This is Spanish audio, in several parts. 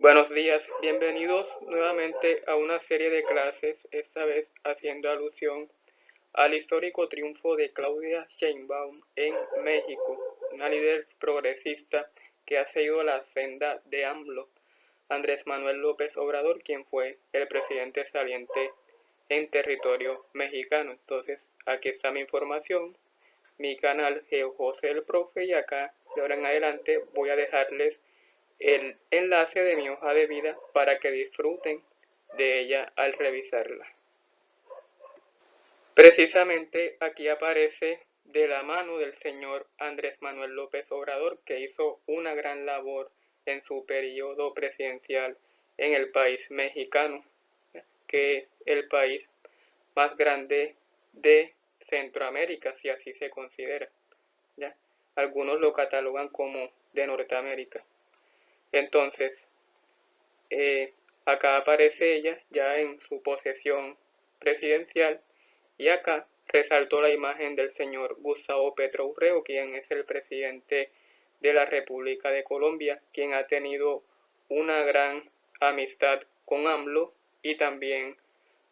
Buenos días, bienvenidos nuevamente a una serie de clases, esta vez haciendo alusión al histórico triunfo de Claudia Sheinbaum en México, una líder progresista que ha seguido la senda de AMLO, Andrés Manuel López Obrador, quien fue el presidente saliente en territorio mexicano. Entonces, aquí está mi información, mi canal GeoJosé el Profe, y acá de ahora en adelante voy a dejarles el enlace de mi hoja de vida para que disfruten de ella al revisarla. Precisamente aquí aparece de la mano del señor Andrés Manuel López Obrador, que hizo una gran labor en su periodo presidencial en el país mexicano, que es el país más grande de Centroamérica, si así se considera. ¿Ya? Algunos lo catalogan como de Norteamérica. Entonces, acá aparece ella ya en su posesión presidencial, y acá resaltó la imagen del señor Gustavo Petro Urrego, quien es el presidente de la República de Colombia, quien ha tenido una gran amistad con AMLO y también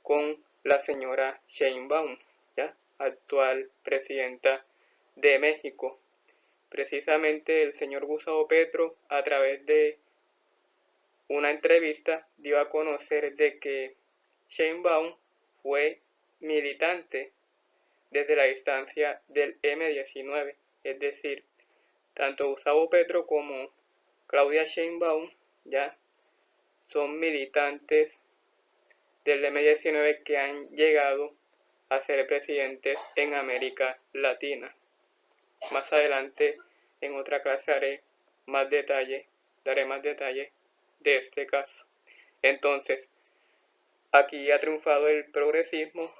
con la señora Sheinbaum, ¿ya? Actual presidenta de México. Precisamente el señor Gustavo Petro, a través de una entrevista, dio a conocer de que Sheinbaum fue militante desde la instancia del M-19, es decir, tanto Gustavo Petro como Claudia Sheinbaum ya son militantes del M-19 que han llegado a ser presidentes en América Latina. Más adelante en otra clase daré más detalle de este caso. Entonces, aquí ha triunfado el progresismo,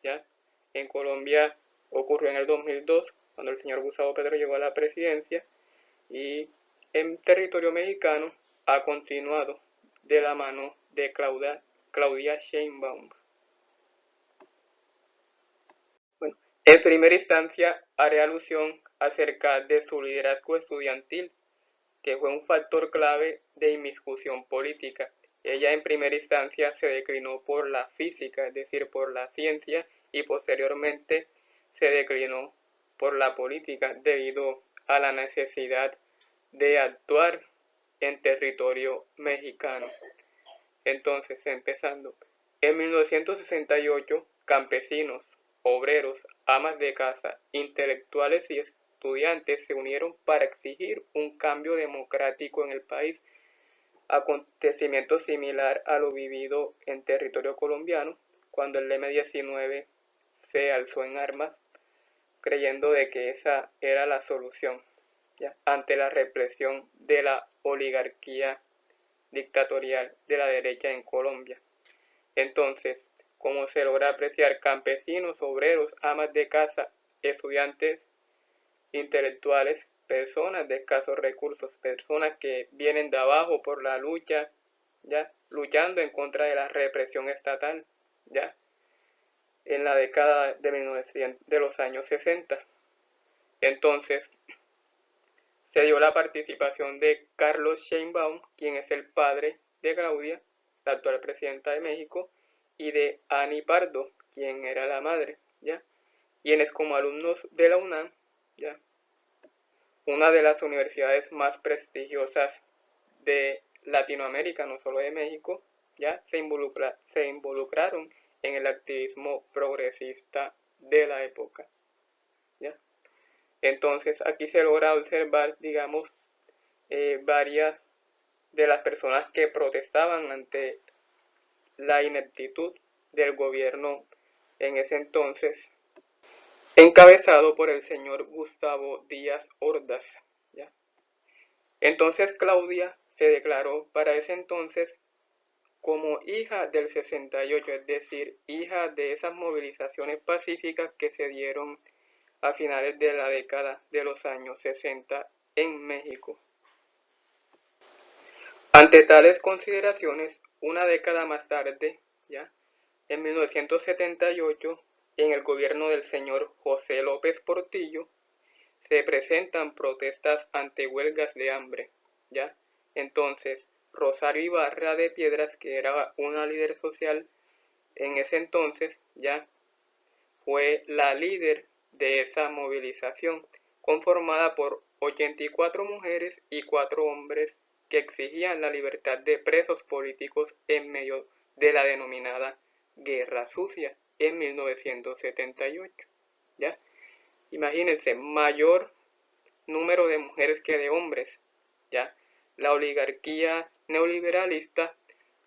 ¿ya? En Colombia ocurrió en el 2002, cuando el señor Gustavo Petro llegó a la presidencia, y en territorio mexicano ha continuado de la mano de Claudia Sheinbaum. Bueno, en primera instancia haré alusión acerca de su liderazgo estudiantil, que fue un factor clave de inmiscusión política. Ella en primera instancia se declinó por la física, es decir, por la ciencia, y posteriormente se declinó por la política debido a la necesidad de actuar en territorio mexicano. Entonces, empezando, en 1968, campesinos, obreros, amas de casa, intelectuales y estudiantes se unieron para exigir un cambio democrático en el país, acontecimiento similar a lo vivido en territorio colombiano, cuando el M-19 se alzó en armas, creyendo de que esa era la solución, ¿ya? Ante la represión de la oligarquía dictatorial de la derecha en Colombia. Entonces, como se logra apreciar, campesinos, obreros, amas de casa, estudiantes, intelectuales, personas de escasos recursos, personas que vienen de abajo por la lucha, ya luchando en contra de la represión estatal, ya en la década de los años 60. Entonces, se dio la participación de Carlos Sheinbaum, quien es el padre de Claudia, la actual presidenta de México, y de Ani Pardo, quien era la madre, ¿ya? Quienes como alumnos de la UNAM, ¿ya? Una de las universidades más prestigiosas de Latinoamérica, no solo de México, ya se involucraron en el activismo progresista de la época, ¿ya? Entonces aquí se logra observar, digamos, varias de las personas que protestaban ante la ineptitud del gobierno en ese entonces, encabezado por el señor Gustavo Díaz Ordaz, ¿ya? Entonces Claudia se declaró para ese entonces como hija del 68, es decir, hija de esas movilizaciones pacíficas que se dieron a finales de la década de los años 60 en México. Ante tales consideraciones, una década más tarde, ya en 1978, en el gobierno del señor José López Portillo, se presentan protestas ante huelgas de hambre, ¿ya? Entonces, Rosario Ibarra de Piedras, que era una líder social en ese entonces, ya fue la líder de esa movilización, conformada por 84 mujeres y 4 hombres que exigían la libertad de presos políticos en medio de la denominada Guerra Sucia en 1978. ¿Ya? Imagínense, mayor número de mujeres que de hombres. ¿Ya? La oligarquía neoliberalista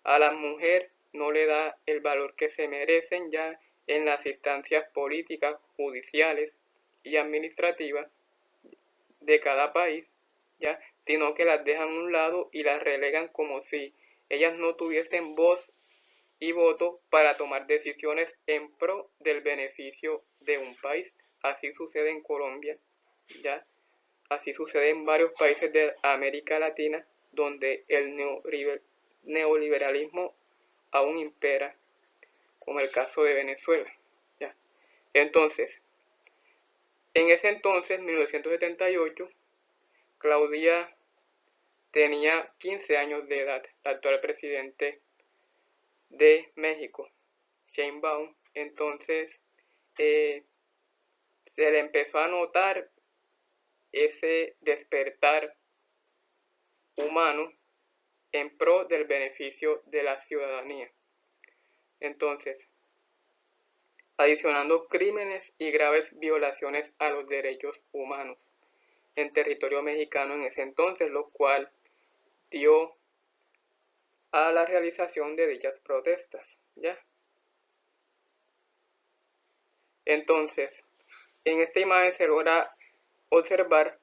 a la mujer no le da el valor que se merecen ya en las instancias políticas, judiciales y administrativas de cada país, ya, sino que las dejan a un lado y las relegan como si ellas no tuviesen voz y voto para tomar decisiones en pro del beneficio de un país. Así sucede en Colombia, ya, así sucede en varios países de América Latina donde el neoliberalismo aún impera, como el caso de Venezuela. ¿Ya? Entonces, en ese entonces, 1978, Claudia tenía 15 años de edad, la actual presidente de México, Sheinbaum. Entonces, se le empezó a notar ese despertar humano en pro del beneficio de la ciudadanía. Entonces, adicionando crímenes y graves violaciones a los derechos humanos en territorio mexicano en ese entonces, lo cual dio a la realización de dichas protestas. ¿Ya? Entonces, en esta imagen se logra observar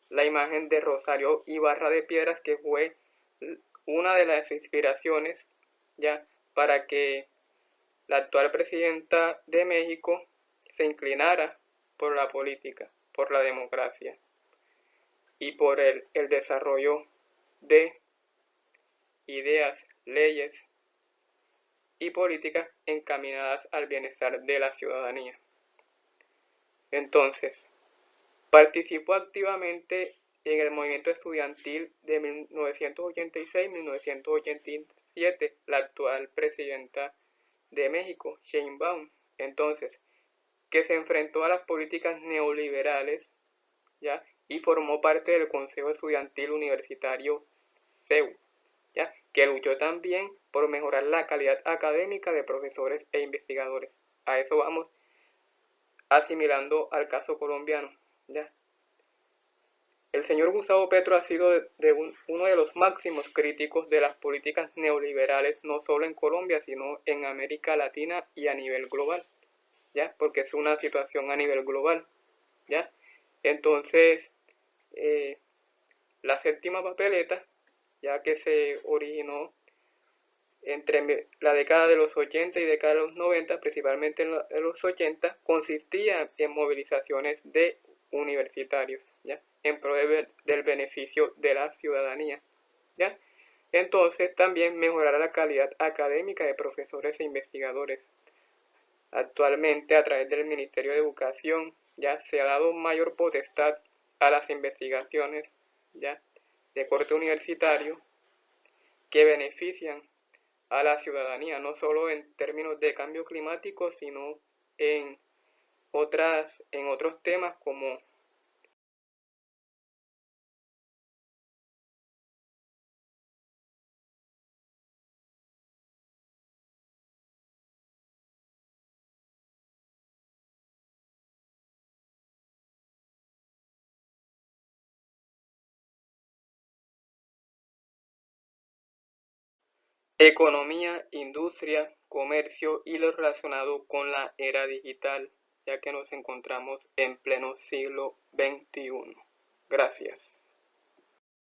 la imagen de Rosario Ibarra de Piedras, que fue una de las inspiraciones, ya, para que la actual presidenta de México se inclinara por la política, por la democracia y por el desarrollo de ideas, leyes y políticas encaminadas al bienestar de la ciudadanía. Entonces, participó activamente en el movimiento estudiantil de 1986-1987, la actual presidenta de México, Sheinbaum. Entonces, que se enfrentó a las políticas neoliberales, ¿ya? Y formó parte del Consejo Estudiantil Universitario CEU, ¿ya? Que luchó también por mejorar la calidad académica de profesores e investigadores. A eso vamos asimilando al caso colombiano, ¿ya? El señor Gustavo Petro ha sido uno de los máximos críticos de las políticas neoliberales, no solo en Colombia, sino en América Latina y a nivel global, ¿ya? Porque es una situación a nivel global, ¿ya? Entonces, la séptima papeleta, ya que se originó entre la década de los 80 y década de los 90, principalmente en los 80, consistía en movilizaciones de universitarios, ¿ya? En pro del beneficio de la ciudadanía, ¿ya? Entonces, también mejorar la calidad académica de profesores e investigadores. Actualmente, a través del Ministerio de Educación, ya se ha dado mayor potestad a las investigaciones, ya, de corte universitario que benefician a la ciudadanía, no solo en términos de cambio climático, sino en otros temas como economía, industria, comercio y lo relacionado con la era digital, ya que nos encontramos en pleno siglo XXI. Gracias.